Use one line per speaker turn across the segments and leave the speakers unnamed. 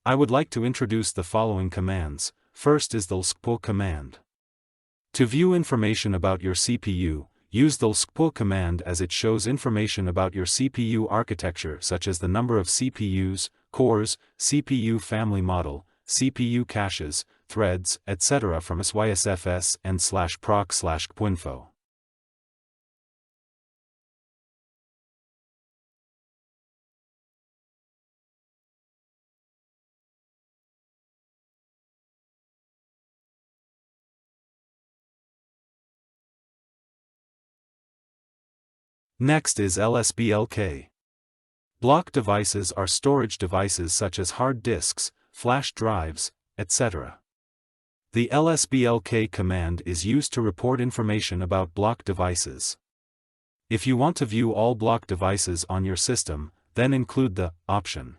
I would like to introduce the following commands. First is the lskpo command. To view information about your CPU, use the lskpo command as it shows information about your CPU architecture such as the number of CPUs, cores, CPU family model, CPU caches, threads, etc. from sysfs and /proc/gpinfo. Next is lsblk. Block devices are storage devices such as hard disks, flash drives, etc. The lsblk command is used to report information about block devices. If you want to view all block devices on your system, then include the option.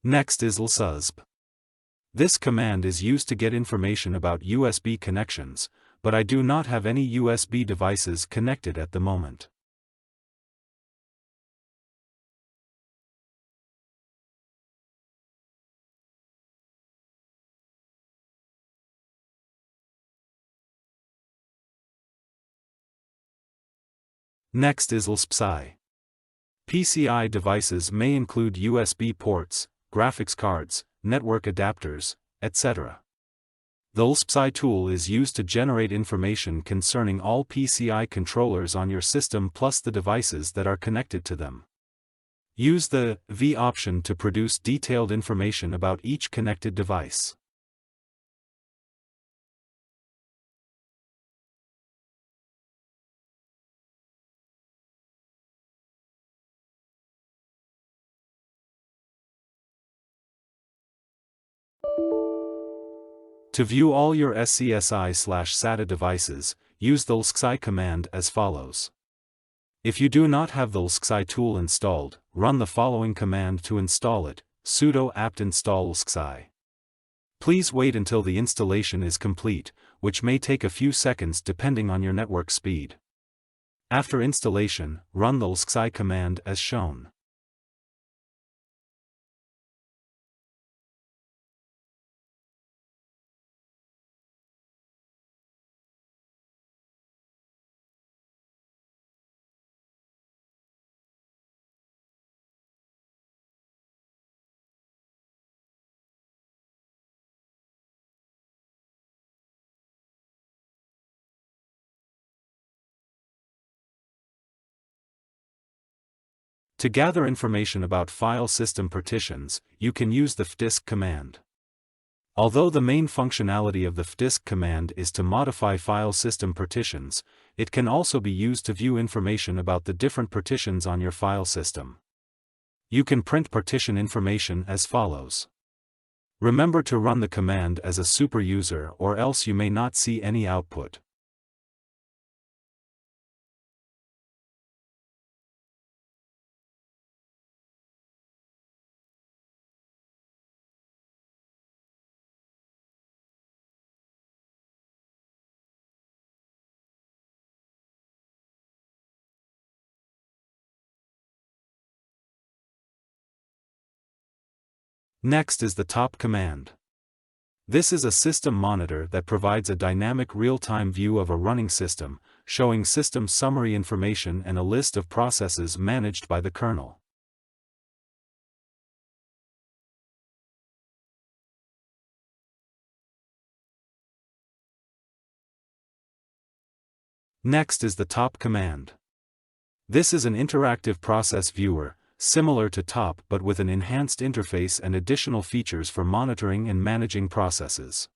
Next is lsusb. This command is used to get information about USB connections, but I do not have any USB devices connected at the moment. Next is lspsi. PCI devices may include USB ports, graphics cards, network adapters, etc. The lspsi tool is used to generate information concerning all PCI controllers on your system plus the devices that are connected to them. Use the V option to produce detailed information about each connected device. To view all your SCSI/SATA devices, use the lsci command as follows. If you do not have the lsci tool installed, run the following command to install it, sudo apt install lsci. Please wait until the installation is complete, which may take a few seconds depending on your network speed. After installation, run the lsci command as shown. To gather information about file system partitions, you can use the fdisk command. Although the main functionality of the fdisk command is to modify file system partitions, it can also be used to view information about the different partitions on your file system. You can print partition information as follows. Remember to run the command as a super user or else you may not see any output. Next is the top command. This is a system monitor that provides a dynamic real-time view of a running system, showing system summary information and a list of processes managed by the kernel. Next is the top command. This is an interactive process viewer, similar to top but with an enhanced interface and additional features for monitoring and managing processes.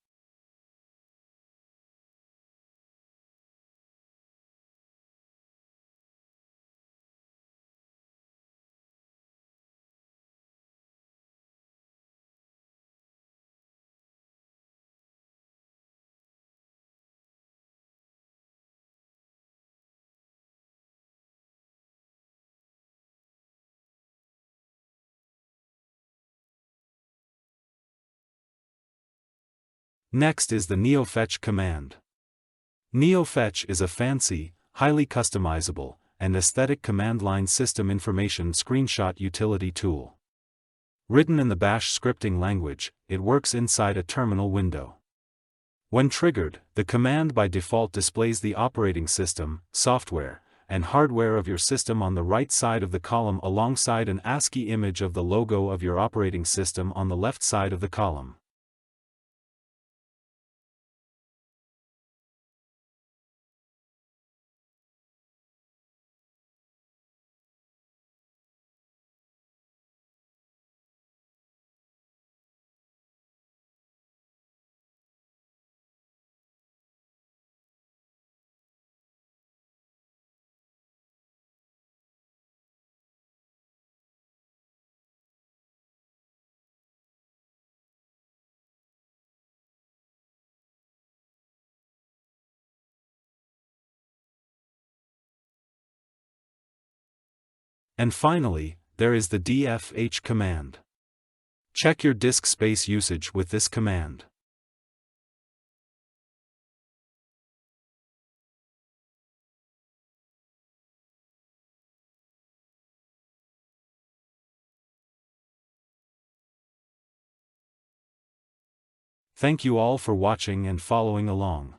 Next is the neofetch command. Neofetch is a fancy, highly customizable, and aesthetic command line system information screenshot utility tool. Written in the Bash scripting language, it works inside a terminal window. When triggered, the command by default displays the operating system, software, and hardware of your system on the right side of the column alongside an ASCII image of the logo of your operating system on the left side of the column. And finally, there is the dfh command. Check your disk space usage with this command. Thank you all for watching and following along.